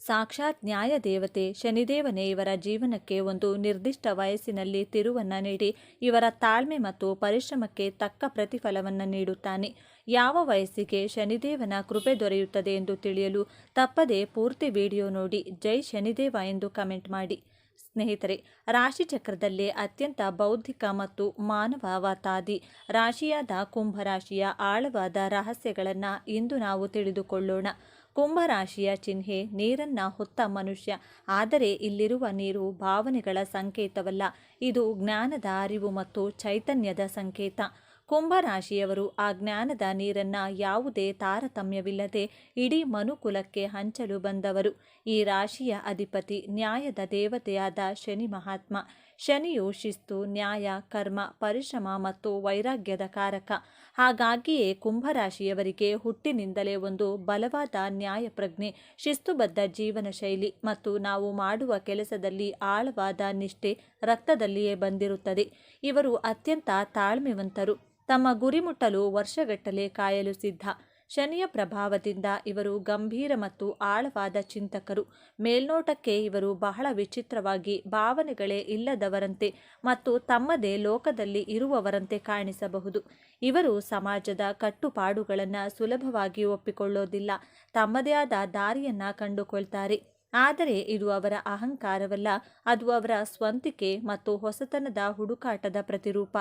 ಸಾಕ್ಷಾತ್ ನ್ಯಾಯ ದೇವತೆ ಶನಿದೇವನೇ ಇವರ ಜೀವನಕ್ಕೆ ಒಂದು ನಿರ್ದಿಷ್ಟ ವಯಸ್ಸಿನಲ್ಲಿ ತಿರುವನ್ನು ನೀಡಿ ಇವರ ತಾಳ್ಮೆ ಮತ್ತು ಪರಿಶ್ರಮಕ್ಕೆ ತಕ್ಕ ಪ್ರತಿಫಲವನ್ನು ನೀಡುತ್ತಾನೆ. ಯಾವ ವಯಸ್ಸಿಗೆ ಶನಿದೇವನ ಕೃಪೆ ದೊರೆಯುತ್ತದೆ ಎಂದು ತಿಳಿಯಲು ತಪ್ಪದೇ ಪೂರ್ತಿ ವಿಡಿಯೋ ನೋಡಿ. ಜೈ ಶನಿದೇವ ಎಂದು ಕಮೆಂಟ್ ಮಾಡಿ. ಸ್ನೇಹಿತರೆ, ರಾಶಿಚಕ್ರದಲ್ಲೇ ಅತ್ಯಂತ ಬೌದ್ಧಿಕ ಮತ್ತು ಮಾನವತಾವಾದಿ ರಾಶಿಯಾದ ಕುಂಭರಾಶಿಯ ಆಳವಾದ ರಹಸ್ಯಗಳನ್ನು ಇಂದು ನಾವು ತಿಳಿದುಕೊಳ್ಳೋಣ. ಕುಂಭರಾಶಿಯ ಚಿಹ್ನೆ ನೀರನ್ನು ಹೊತ್ತ ಮನುಷ್ಯ. ಆದರೆ ಇಲ್ಲಿರುವ ನೀರು ಭಾವನೆಗಳ ಸಂಕೇತವಲ್ಲ, ಇದು ಜ್ಞಾನದ ಅರಿವು ಮತ್ತು ಚೈತನ್ಯದ ಸಂಕೇತ. ಕುಂಭರಾಶಿಯವರು ಆ ಜ್ಞಾನದ ನೀರನ್ನು ಯಾವುದೇ ತಾರತಮ್ಯವಿಲ್ಲದೆ ಇಡೀ ಮನುಕುಲಕ್ಕೆ ಹಂಚಲು ಬಂದವರು. ಈ ರಾಶಿಯ ಅಧಿಪತಿ ನ್ಯಾಯದ ದೇವತೆಯಾದ ಶನಿ ಮಹಾತ್ಮ. ಶನಿಯು ಶಿಸ್ತು, ನ್ಯಾಯ, ಕರ್ಮ, ಪರಿಶ್ರಮ ಮತ್ತು ವೈರಾಗ್ಯದ ಕಾರಕ. ಹಾಗಾಗಿಯೇ ಕುಂಭರಾಶಿಯವರಿಗೆ ಹುಟ್ಟಿನಿಂದಲೇ ಒಂದು ಬಲವಾದ ನ್ಯಾಯ ಪ್ರಜ್ಞೆ, ಶಿಸ್ತುಬದ್ಧ ಜೀವನ ಶೈಲಿ ಮತ್ತು ನಾವು ಮಾಡುವ ಕೆಲಸದಲ್ಲಿ ಆಳವಾದ ನಿಷ್ಠೆ ರಕ್ತದಲ್ಲಿಯೇ ಬಂದಿರುತ್ತದೆ. ಇವರು ಅತ್ಯಂತ ತಾಳ್ಮೆವಂತರು. ತಮ್ಮ ಗುರಿ ಮುಟ್ಟಲು ವರ್ಷಗಟ್ಟಲೆ ಕಾಯಲು ಸಿದ್ಧ. ಶನಿಯ ಪ್ರಭಾವದಿಂದ ಇವರು ಗಂಭೀರ ಮತ್ತು ಆಳವಾದ ಚಿಂತಕರು. ಮೇಲ್ನೋಟಕ್ಕೆ ಇವರು ಬಹಳ ವಿಚಿತ್ರವಾಗಿ, ಭಾವನೆಗಳೇ ಇಲ್ಲದವರಂತೆ ಮತ್ತು ತಮ್ಮದೇ ಲೋಕದಲ್ಲಿ ಇರುವವರಂತೆ ಕಾಣಿಸಬಹುದು. ಇವರು ಸಮಾಜದ ಕಟ್ಟುಪಾಡುಗಳನ್ನು ಸುಲಭವಾಗಿ ಒಪ್ಪಿಕೊಳ್ಳೋದಿಲ್ಲ. ತಮ್ಮದೇ ಆದ ದಾರಿಯನ್ನು ಕಂಡುಕೊಳ್ತಾರೆ. ಆದರೆ ಇದು ಅವರ ಅಹಂಕಾರವಲ್ಲ, ಅದು ಅವರ ಸ್ವಂತಿಕೆ ಮತ್ತು ಹೊಸತನದ ಹುಡುಕಾಟದ ಪ್ರತಿರೂಪ.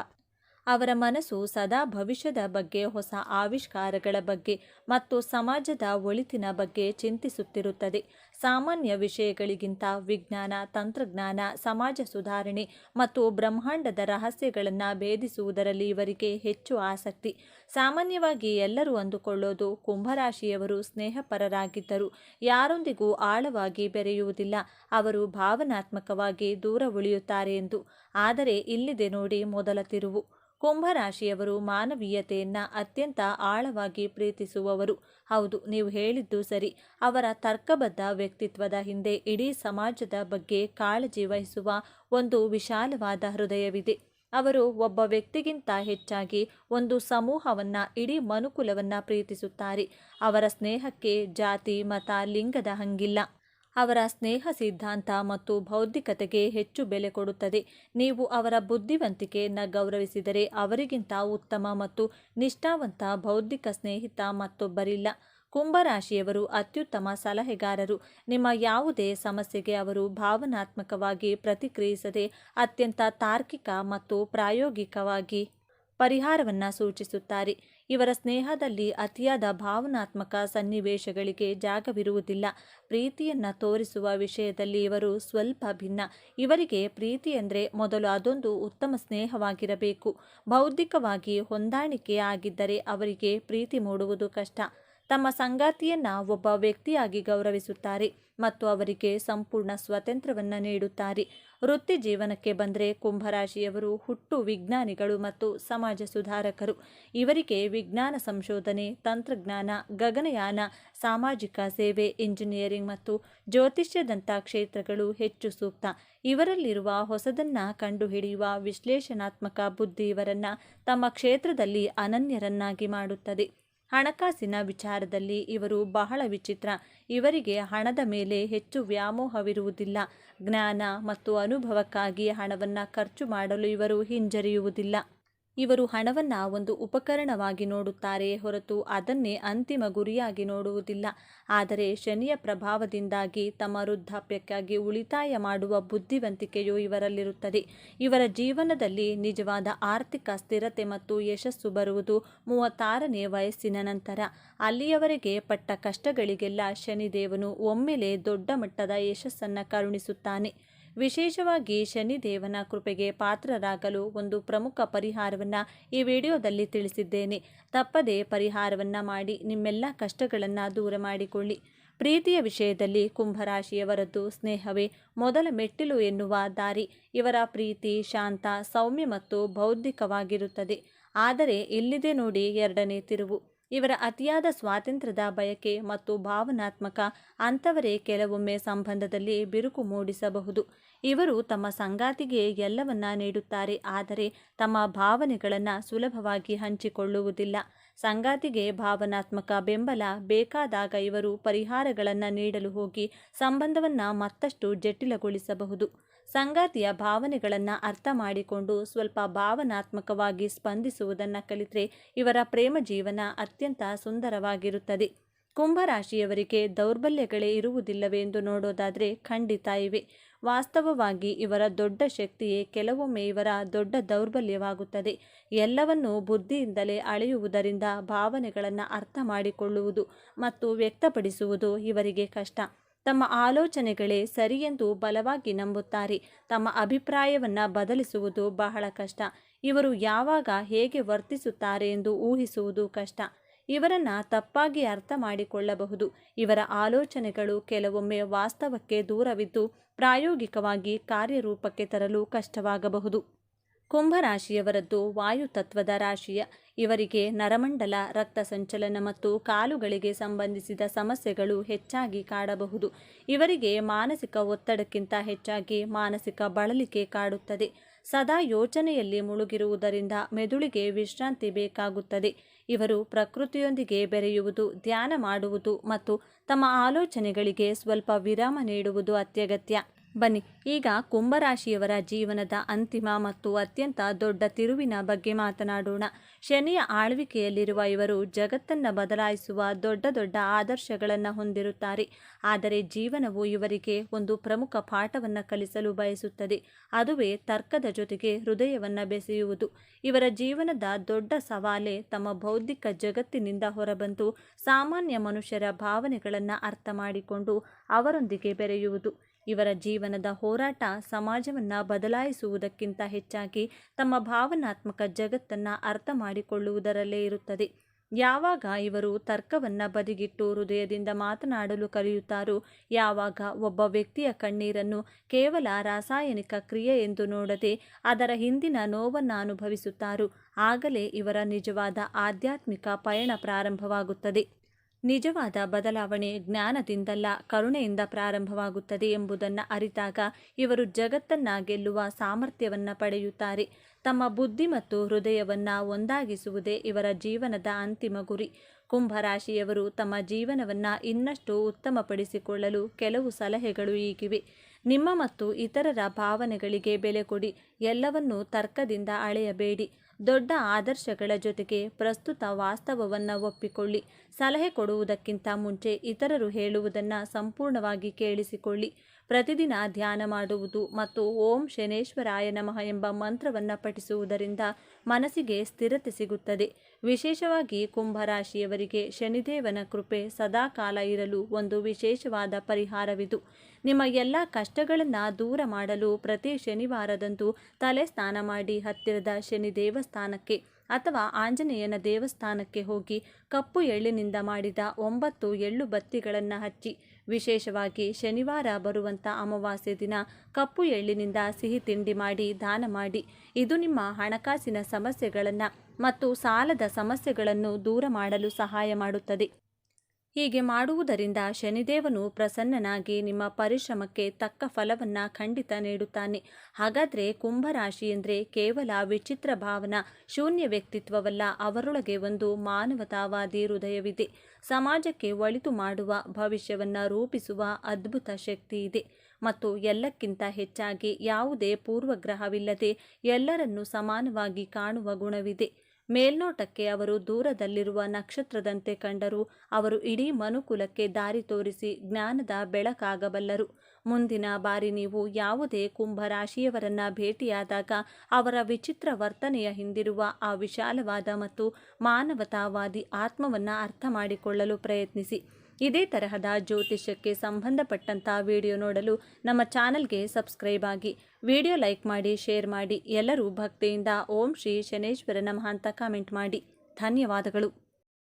ಅವರ ಮನಸ್ಸು ಸದಾ ಭವಿಷ್ಯದ ಬಗ್ಗೆ, ಹೊಸ ಆವಿಷ್ಕಾರಗಳ ಬಗ್ಗೆ ಮತ್ತು ಸಮಾಜದ ಒಳಿತಿನ ಬಗ್ಗೆ ಚಿಂತಿಸುತ್ತಿರುತ್ತದೆ. ಸಾಮಾನ್ಯ ವಿಷಯಗಳಿಗಿಂತ ವಿಜ್ಞಾನ, ತಂತ್ರಜ್ಞಾನ, ಸಮಾಜ ಸುಧಾರಣೆ ಮತ್ತು ಬ್ರಹ್ಮಾಂಡದ ರಹಸ್ಯಗಳನ್ನು ಭೇದಿಸುವುದರಲ್ಲಿ ಇವರಿಗೆ ಹೆಚ್ಚು ಆಸಕ್ತಿ. ಸಾಮಾನ್ಯವಾಗಿ ಎಲ್ಲರೂ ಅಂದುಕೊಳ್ಳೋದು ಕುಂಭರಾಶಿಯವರು ಸ್ನೇಹಪರರಾಗಿದ್ದರು, ಯಾರೊಂದಿಗೂ ಆಳವಾಗಿ ಬೆರೆಯುವುದಿಲ್ಲ, ಅವರು ಭಾವನಾತ್ಮಕವಾಗಿ ದೂರ ಉಳಿಯುತ್ತಾರೆ ಎಂದು. ಆದರೆ ಇಲ್ಲಿದೆ ನೋಡಿ ಮೊದಲ ತಿರುವು. ಕುಂಭರಾಶಿಯವರು ಮಾನವೀಯತೆಯನ್ನು ಅತ್ಯಂತ ಆಳವಾಗಿ ಪ್ರೀತಿಸುವವರು. ಹೌದು, ನೀವು ಹೇಳಿದ್ದು ಸರಿ. ಅವರ ತರ್ಕಬದ್ಧ ವ್ಯಕ್ತಿತ್ವದ ಹಿಂದೆ ಇಡೀ ಸಮಾಜದ ಬಗ್ಗೆ ಕಾಳಜಿ ವಹಿಸುವ ಒಂದು ವಿಶಾಲವಾದ ಹೃದಯವಿದೆ. ಅವರು ಒಬ್ಬ ವ್ಯಕ್ತಿಗಿಂತ ಹೆಚ್ಚಾಗಿ ಒಂದು ಸಮೂಹವನ್ನ, ಇಡೀ ಮನುಕುಲವನ್ನ ಪ್ರೀತಿಸುತ್ತಾರೆ. ಅವರ ಸ್ನೇಹಕ್ಕೆ ಜಾತಿ, ಮತ, ಲಿಂಗದ ಹಂಗಿಲ್ಲ. ಅವರ ಸ್ನೇಹ ಸಿದ್ಧಾಂತ ಮತ್ತು ಬೌದ್ಧಿಕತೆಗೆ ಹೆಚ್ಚು ಬೆಲೆ ಕೊಡುತ್ತದೆ. ನೀವು ಅವರ ಬುದ್ಧಿವಂತಿಕೆಯನ್ನು ಗೌರವಿಸಿದರೆ ಅವರಿಗಿಂತ ಉತ್ತಮ ಮತ್ತು ನಿಷ್ಠಾವಂತ ಬೌದ್ಧಿಕ ಸ್ನೇಹಿತ ಮತ್ತೊಬ್ಬರಿಲ್ಲ. ಕುಂಭರಾಶಿಯವರು ಅತ್ಯುತ್ತಮ ಸಲಹೆಗಾರರು. ನಿಮ್ಮ ಯಾವುದೇ ಸಮಸ್ಯೆಗೆ ಅವರು ಭಾವನಾತ್ಮಕವಾಗಿ ಪ್ರತಿಕ್ರಿಯಿಸದೆ ಅತ್ಯಂತ ತಾರ್ಕಿಕ ಮತ್ತು ಪ್ರಾಯೋಗಿಕವಾಗಿ ಪರಿಹಾರವನ್ನು ಸೂಚಿಸುತ್ತಾರೆ. ಇವರ ಸ್ನೇಹದಲ್ಲಿ ಅತಿಯಾದ ಭಾವನಾತ್ಮಕ ಸನ್ನಿವೇಶಗಳಿಗೆ ಜಾಗವಿರುವುದಿಲ್ಲ. ಪ್ರೀತಿಯನ್ನು ತೋರಿಸುವ ವಿಷಯದಲ್ಲಿ ಇವರು ಸ್ವಲ್ಪ ಭಿನ್ನ. ಇವರಿಗೆ ಪ್ರೀತಿ ಎಂದರೆ ಮೊದಲು ಅದೊಂದು ಉತ್ತಮ ಸ್ನೇಹವಾಗಿರಬೇಕು. ಬೌದ್ಧಿಕವಾಗಿ ಹೊಂದಾಣಿಕೆ ಆಗಿದ್ದರೆ ಅವರಿಗೆ ಪ್ರೀತಿ ಮೂಡುವುದು ಕಷ್ಟ. ತಮ್ಮ ಸಂಗಾತಿಯನ್ನ ಒಬ್ಬ ವ್ಯಕ್ತಿಯಾಗಿ ಗೌರವಿಸುತ್ತಾರೆ ಮತ್ತು ಅವರಿಗೆ ಸಂಪೂರ್ಣ ಸ್ವಾತಂತ್ರ್ಯವನ್ನು ನೀಡುತ್ತಾರೆ. ವೃತ್ತಿ ಜೀವನಕ್ಕೆ ಬಂದರೆ ಕುಂಭರಾಶಿಯವರು ಹುಟ್ಟು ವಿಜ್ಞಾನಿಗಳು ಮತ್ತು ಸಮಾಜ ಸುಧಾರಕರು. ಇವರಿಗೆ ವಿಜ್ಞಾನ ಸಂಶೋಧನೆ, ತಂತ್ರಜ್ಞಾನ, ಗಗನಯಾನ, ಸಾಮಾಜಿಕ ಸೇವೆ, ಇಂಜಿನಿಯರಿಂಗ್ ಮತ್ತು ಜ್ಯೋತಿಷ್ಯದಂಥ ಕ್ಷೇತ್ರಗಳು ಹೆಚ್ಚು ಸೂಕ್ತ. ಇವರಲ್ಲಿರುವ ಹೊಸದನ್ನ ಕಂಡುಹಿಡಿಯುವ ವಿಶ್ಲೇಷಣಾತ್ಮಕ ಬುದ್ಧಿ ಇವರನ್ನ ತಮ್ಮ ಕ್ಷೇತ್ರದಲ್ಲಿ ಅನನ್ಯರನ್ನಾಗಿ ಮಾಡುತ್ತದೆ. ಹಣಕಾಸಿನ ವಿಚಾರದಲ್ಲಿ ಇವರು ಬಹಳ ವಿಚಿತ್ರ. ಇವರಿಗೆ ಹಣದ ಮೇಲೆ ಹೆಚ್ಚು ವ್ಯಾಮೋಹವಿರುವುದಿಲ್ಲ. ಜ್ಞಾನ ಮತ್ತು ಅನುಭವಕ್ಕಾಗಿ ಹಣವನ್ನು ಖರ್ಚು ಮಾಡಲು ಇವರು ಹಿಂಜರಿಯುವುದಿಲ್ಲ. ಇವರು ಹಣವನ್ನು ಒಂದು ಉಪಕರಣವಾಗಿ ನೋಡುತ್ತಾರೆ ಹೊರತು ಅದನ್ನೇ ಅಂತಿಮ ಗುರಿಯಾಗಿ ನೋಡುವುದಿಲ್ಲ. ಆದರೆ ಶನಿಯ ಪ್ರಭಾವದಿಂದಾಗಿ ತಮ್ಮ ವೃದ್ಧಾಪ್ಯಕ್ಕಾಗಿ ಉಳಿತಾಯ ಮಾಡುವ ಬುದ್ಧಿವಂತಿಕೆಯು ಇವರಲ್ಲಿರುತ್ತದೆ. ಇವರ ಜೀವನದಲ್ಲಿ ನಿಜವಾದ ಆರ್ಥಿಕ ಸ್ಥಿರತೆ ಮತ್ತು ಯಶಸ್ಸು ಬರುವುದು 36ನೇ ವಯಸ್ಸಿನ ನಂತರ. ಅಲ್ಲಿಯವರೆಗೆ ಪಟ್ಟ ಕಷ್ಟಗಳಿಗೆಲ್ಲ ಶನಿದೇವನು ಒಮ್ಮೆಲೆ ದೊಡ್ಡ ಮಟ್ಟದ ಯಶಸ್ಸನ್ನು ಕರುಣಿಸುತ್ತಾನೆ. ವಿಶೇಷವಾಗಿ ಶನಿದೇವನ ಕೃಪೆಗೆ ಪಾತ್ರರಾಗಲು ಒಂದು ಪ್ರಮುಖ ಪರಿಹಾರವನ್ನು ಈ ವಿಡಿಯೋದಲ್ಲಿ ತಿಳಿಸಿದ್ದೇನೆ. ತಪ್ಪದೇ ಪರಿಹಾರವನ್ನು ಮಾಡಿ ನಿಮ್ಮೆಲ್ಲ ಕಷ್ಟಗಳನ್ನು ದೂರ ಮಾಡಿಕೊಳ್ಳಿ. ಪ್ರೀತಿಯ ವಿಷಯದಲ್ಲಿ ಕುಂಭರಾಶಿಯವರದ್ದು ಸ್ನೇಹವೇ ಮೊದಲ ಮೆಟ್ಟಿಲು ಎನ್ನುವ ದಾರಿ. ಇವರ ಪ್ರೀತಿ ಶಾಂತ, ಸೌಮ್ಯ ಮತ್ತು ಬೌದ್ಧಿಕವಾಗಿರುತ್ತದೆ. ಆದರೆ ಇಲ್ಲಿದೆ ನೋಡಿ ಎರಡನೇ ತಿರುವು. ಇವರ ಅತಿಯಾದ ಸ್ವಾತಂತ್ರ್ಯದ ಬಯಕೆ ಮತ್ತು ಭಾವನಾತ್ಮಕ ಅಂಥವರೇ ಕೆಲವೊಮ್ಮೆ ಸಂಬಂಧದಲ್ಲಿ ಬಿರುಕು ಮೂಡಿಸಬಹುದು. ಇವರು ತಮ್ಮ ಸಂಗಾತಿಗೆ ಎಲ್ಲವನ್ನ ನೀಡುತ್ತಾರೆ, ಆದರೆ ತಮ್ಮ ಭಾವನೆಗಳನ್ನು ಸುಲಭವಾಗಿ ಹಂಚಿಕೊಳ್ಳುವುದಿಲ್ಲ. ಸಂಗಾತಿಗೆ ಭಾವನಾತ್ಮಕ ಬೆಂಬಲ ಬೇಕಾದಾಗ ಇವರು ಪರಿಹಾರಗಳನ್ನು ನೀಡಲು ಹೋಗಿ ಸಂಬಂಧವನ್ನು ಮತ್ತಷ್ಟು ಜಟಿಲಗೊಳಿಸಬಹುದು. ಸಂಗಾತಿಯ ಭಾವನೆಗಳನ್ನು ಅರ್ಥ ಮಾಡಿಕೊಂಡು ಸ್ವಲ್ಪ ಭಾವನಾತ್ಮಕವಾಗಿ ಸ್ಪಂದಿಸುವುದನ್ನು ಕಲಿತರೆ ಇವರ ಪ್ರೇಮ ಜೀವನ ಅತ್ಯಂತ ಸುಂದರವಾಗಿರುತ್ತದೆ. ಕುಂಭರಾಶಿಯವರಿಗೆ ದೌರ್ಬಲ್ಯಗಳೇ ಇರುವುದಿಲ್ಲವೆಂದು ನೋಡೋದಾದರೆ ಖಂಡಿತ ಇವೆ. ವಾಸ್ತವವಾಗಿ ಇವರ ದೊಡ್ಡ ಶಕ್ತಿಯೇ ಕೆಲವೊಮ್ಮೆ ಇವರ ದೊಡ್ಡ ದೌರ್ಬಲ್ಯವಾಗುತ್ತದೆ. ಎಲ್ಲವನ್ನೂ ಬುದ್ಧಿಯಿಂದಲೇ ಅಳೆಯುವುದರಿಂದ ಭಾವನೆಗಳನ್ನು ಅರ್ಥ ಮಾಡಿಕೊಳ್ಳುವುದು ಮತ್ತು ವ್ಯಕ್ತಪಡಿಸುವುದು ಇವರಿಗೆ ಕಷ್ಟ. ತಮ್ಮ ಆಲೋಚನೆಗಳೇ ಸರಿಯೆಂದು ಬಲವಾಗಿ ನಂಬುತ್ತಾರೆ. ತಮ್ಮ ಅಭಿಪ್ರಾಯವನ್ನು ಬದಲಿಸುವುದು ಬಹಳ ಕಷ್ಟ. ಇವರು ಯಾವಾಗ ಹೇಗೆ ವರ್ತಿಸುತ್ತಾರೆ ಎಂದು ಊಹಿಸುವುದು ಕಷ್ಟ. ಇವರನ್ನು ತಪ್ಪಾಗಿ ಅರ್ಥ ಮಾಡಿಕೊಳ್ಳಬಹುದು. ಇವರ ಆಲೋಚನೆಗಳು ಕೆಲವೊಮ್ಮೆ ವಾಸ್ತವಕ್ಕೆ ದೂರವಿದ್ದು ಪ್ರಾಯೋಗಿಕವಾಗಿ ಕಾರ್ಯರೂಪಕ್ಕೆ ತರಲು ಕಷ್ಟವಾಗಬಹುದು. ಕುಂಭರಾಶಿಯವರದ್ದು ವಾಯುತತ್ವದ ರಾಶಿಯ. ಇವರಿಗೆ ನರಮಂಡಲ, ರಕ್ತ ಸಂಚಲನ ಮತ್ತು ಕಾಲುಗಳಿಗೆ ಸಂಬಂಧಿಸಿದ ಸಮಸ್ಯೆಗಳು ಹೆಚ್ಚಾಗಿ ಕಾಡಬಹುದು. ಇವರಿಗೆ ಮಾನಸಿಕ ಒತ್ತಡಕ್ಕಿಂತ ಹೆಚ್ಚಾಗಿ ಮಾನಸಿಕ ಬಳಲಿಕೆ ಕಾಡುತ್ತದೆ. ಸದಾ ಯೋಚನೆಯಲ್ಲಿ ಮುಳುಗಿರುವುದರಿಂದ ಮೆದುಳಿಗೆ ವಿಶ್ರಾಂತಿ ಬೇಕಾಗುತ್ತದೆ. ಇವರು ಪ್ರಕೃತಿಯೊಂದಿಗೆ ಬೆರೆಯುವುದು, ಧ್ಯಾನ ಮಾಡುವುದು ಮತ್ತು ತಮ್ಮ ಆಲೋಚನೆಗಳಿಗೆ ಸ್ವಲ್ಪ ವಿರಾಮ ನೀಡುವುದು ಅತ್ಯಗತ್ಯ. ಬನ್ನಿ ಈಗ ಕುಂಭರಾಶಿಯವರ ಜೀವನದ ಅಂತಿಮ ಮತ್ತು ಅತ್ಯಂತ ದೊಡ್ಡ ತಿರುವಿನ ಬಗ್ಗೆ ಮಾತನಾಡೋಣ. ಶನಿಯ ಆಳ್ವಿಕೆಯಲ್ಲಿರುವ ಇವರು ಜಗತ್ತನ್ನು ಬದಲಾಯಿಸುವ ದೊಡ್ಡ ದೊಡ್ಡ ಆದರ್ಶಗಳನ್ನು ಹೊಂದಿರುತ್ತಾರೆ. ಆದರೆ ಜೀವನವು ಇವರಿಗೆ ಒಂದು ಪ್ರಮುಖ ಪಾಠವನ್ನು ಕಲಿಸಲು ಬಯಸುತ್ತದೆ. ಅದುವೇ ತರ್ಕದ ಜೊತೆಗೆ ಹೃದಯವನ್ನು ಬೆಸೆಯುವುದು. ಇವರ ಜೀವನದ ದೊಡ್ಡ ಸವಾಲೇ ತಮ್ಮ ಬೌದ್ಧಿಕ ಜಗತ್ತಿನಿಂದ ಹೊರಬಂದು ಸಾಮಾನ್ಯ ಮನುಷ್ಯರ ಭಾವನೆಗಳನ್ನು ಅರ್ಥ ಮಾಡಿಕೊಂಡು ಅವರೊಂದಿಗೆ ಬೆರೆಯುವುದು. ಇವರ ಜೀವನದ ಹೋರಾಟ ಸಮಾಜವನ್ನು ಬದಲಾಯಿಸುವುದಕ್ಕಿಂತ ಹೆಚ್ಚಾಗಿ ತಮ್ಮ ಭಾವನಾತ್ಮಕ ಜಗತ್ತನ್ನು ಅರ್ಥ ಮಾಡಿಕೊಳ್ಳುವುದರಲ್ಲೇ ಇರುತ್ತದೆ. ಯಾವಾಗ ಇವರು ತರ್ಕವನ್ನು ಬದಿಗಿಟ್ಟು ಹೃದಯದಿಂದ ಮಾತನಾಡಲು ಕಲಿಯುತ್ತಾರೋ, ಯಾವಾಗ ಒಬ್ಬ ವ್ಯಕ್ತಿಯ ಕಣ್ಣೀರನ್ನು ಕೇವಲ ರಾಸಾಯನಿಕ ಕ್ರಿಯೆ ಎಂದು ನೋಡದೆ ಅದರ ಹಿಂದಿನ ನೋವನ್ನು ಅನುಭವಿಸುತ್ತಾರೋ, ಆಗಲೇ ಇವರ ನಿಜವಾದ ಆಧ್ಯಾತ್ಮಿಕ ಪಯಣ ಪ್ರಾರಂಭವಾಗುತ್ತದೆ. ನಿಜವಾದ ಬದಲಾವಣೆ ಜ್ಞಾನದಿಂದಲ್ಲ ಕರುಣೆಯಿಂದ ಪ್ರಾರಂಭವಾಗುತ್ತದೆ ಎಂಬುದನ್ನು ಅರಿತಾಗ ಇವರು ಜಗತ್ತನ್ನ ಗೆಲ್ಲುವ ಸಾಮರ್ಥ್ಯವನ್ನು ಪಡೆಯುತ್ತಾರೆ. ತಮ್ಮ ಬುದ್ಧಿ ಮತ್ತು ಹೃದಯವನ್ನು ಒಂದಾಗಿಸುವುದೇ ಇವರ ಜೀವನದ ಅಂತಿಮ ಗುರಿ. ಕುಂಭರಾಶಿಯವರು ತಮ್ಮ ಜೀವನವನ್ನು ಇನ್ನಷ್ಟು ಉತ್ತಮಪಡಿಸಿಕೊಳ್ಳಲು ಕೆಲವು ಸಲಹೆಗಳು ಹೀಗಿವೆ. ನಿಮ್ಮ ಮತ್ತು ಇತರರ ಭಾವನೆಗಳಿಗೆ ಬೆಲೆ ಕೊಡಿ. ಎಲ್ಲವನ್ನೂ ತರ್ಕದಿಂದ ಅಳೆಯಬೇಡಿ. ದೊಡ್ಡ ಆದರ್ಶಗಳ ಜೊತೆಗೆ ಪ್ರಸ್ತುತ ವಾಸ್ತವವನ್ನು ಒಪ್ಪಿಕೊಳ್ಳಿ. ಸಲಹೆ ಕೊಡುವುದಕ್ಕಿಂತ ಮುಂಚೆ ಇತರರು ಹೇಳುವುದನ್ನು ಸಂಪೂರ್ಣವಾಗಿ ಕೇಳಿಸಿಕೊಳ್ಳಿ. ಪ್ರತಿದಿನ ಧ್ಯಾನ ಮಾಡುವುದು ಮತ್ತು ಓಂ ಶನೇಶ್ವರಾಯ ನಮಃ ಎಂಬ ಮಂತ್ರವನ್ನು ಪಠಿಸುವುದರಿಂದ ಮನಸ್ಸಿಗೆ ಸ್ಥಿರತೆ ಸಿಗುತ್ತದೆ. ವಿಶೇಷವಾಗಿ ಕುಂಭರಾಶಿಯವರಿಗೆ ಶನಿದೇವನ ಕೃಪೆ ಸದಾಕಾಲ ಇರಲು ಒಂದು ವಿಶೇಷವಾದ ಪರಿಹಾರವಿದು. ನಿಮ್ಮ ಎಲ್ಲ ಕಷ್ಟಗಳನ್ನು ದೂರ ಮಾಡಲು ಪ್ರತಿ ಶನಿವಾರದಂದು ತಲೆ ಸ್ನಾನ ಮಾಡಿ ಹತ್ತಿರದ ಶನಿ ದೇವಸ್ಥಾನಕ್ಕೆ ಅಥವಾ ಆಂಜನೇಯನ ದೇವಸ್ಥಾನಕ್ಕೆ ಹೋಗಿ ಕಪ್ಪು ಎಳ್ಳಿನಿಂದ ಮಾಡಿದ 9 ಎಳ್ಳು ಬತ್ತಿಗಳನ್ನು ಹಚ್ಚಿ. ವಿಶೇಷವಾಗಿ ಶನಿವಾರ ಬರುವಂಥ ಅಮಾವಾಸ್ಯೆ ದಿನ ಕಪ್ಪು ಎಳ್ಳಿನಿಂದ ಸಿಹಿ ತಿಂಡಿ ಮಾಡಿ ದಾನ ಮಾಡಿ. ಇದು ನಿಮ್ಮ ಹಣಕಾಸಿನ ಸಮಸ್ಯೆಗಳನ್ನು ಮತ್ತು ಸಾಲದ ಸಮಸ್ಯೆಗಳನ್ನು ದೂರ ಮಾಡಲು ಸಹಾಯ ಮಾಡುತ್ತದೆ. ಹೀಗೆ ಮಾಡುವುದರಿಂದ ಶನಿದೇವನು ಪ್ರಸನ್ನನಾಗಿ ನಿಮ್ಮ ಪರಿಶ್ರಮಕ್ಕೆ ತಕ್ಕ ಫಲವನ್ನು ಖಂಡಿತ ನೀಡುತ್ತಾನೆ. ಹಾಗಾದರೆ ಕುಂಭರಾಶಿ ಎಂದರೆ ಕೇವಲ ವಿಚಿತ್ರ ಭಾವನಾ ಶೂನ್ಯ ವ್ಯಕ್ತಿತ್ವವಲ್ಲ, ಅವರೊಳಗೆ ಒಂದು ಮಾನವತಾವಾದಿ ಹೃದಯವಿದೆ. ಸಮಾಜಕ್ಕೆ ಒಳಿತು ಮಾಡುವ, ಭವಿಷ್ಯವನ್ನು ರೂಪಿಸುವ ಅದ್ಭುತ ಶಕ್ತಿ ಇದೆ. ಮತ್ತು ಎಲ್ಲಕ್ಕಿಂತ ಹೆಚ್ಚಾಗಿ ಯಾವುದೇ ಪೂರ್ವಗ್ರಹವಿಲ್ಲದೆ ಎಲ್ಲರನ್ನೂ ಸಮಾನವಾಗಿ ಕಾಣುವ ಗುಣವಿದೆ. ಮೇಲ್ನೋಟಕ್ಕೆ ಅವರು ದೂರದಲ್ಲಿರುವ ನಕ್ಷತ್ರದಂತೆ ಕಂಡರೂ ಅವರು ಇಡೀ ಮನುಕುಲಕ್ಕೆ ದಾರಿ ತೋರಿಸಿ ಜ್ಞಾನದ ಬೆಳಕಾಗಬಲ್ಲರು. ಮುಂದಿನ ಬಾರಿ ನೀವು ಯಾವುದೇ ಕುಂಭರಾಶಿಯವರನ್ನ ಭೇಟಿಯಾದಾಗ ಅವರ ವಿಚಿತ್ರ ವರ್ತನೆಯ ಹಿಂದಿರುವ ಆ ವಿಶಾಲವಾದ ಮತ್ತು ಮಾನವತಾವಾದಿ ಆತ್ಮವನ್ನು ಅರ್ಥ ಮಾಡಿಕೊಳ್ಳಲು ಪ್ರಯತ್ನಿಸಿ. ಇದೇ ತರಹದ ಜ್ಯೋತಿಷ್ಯಕ್ಕೆ ಸಂಬಂಧಪಟ್ಟಂಥ ವಿಡಿಯೋ ನೋಡಲು ನಮ್ಮ ಚಾನಲ್ಗೆ ಸಬ್ಸ್ಕ್ರೈಬ್ ಆಗಿ. ವಿಡಿಯೋ ಲೈಕ್ ಮಾಡಿ, ಶೇರ್ ಮಾಡಿ. ಎಲ್ಲರೂ ಭಕ್ತಿಯಿಂದ ಓಂ ಶ್ರೀ ಶನೇಶ್ವರ ನಮಃ ಅಂತ ಕಾಮೆಂಟ್ ಮಾಡಿ. ಧನ್ಯವಾದಗಳು.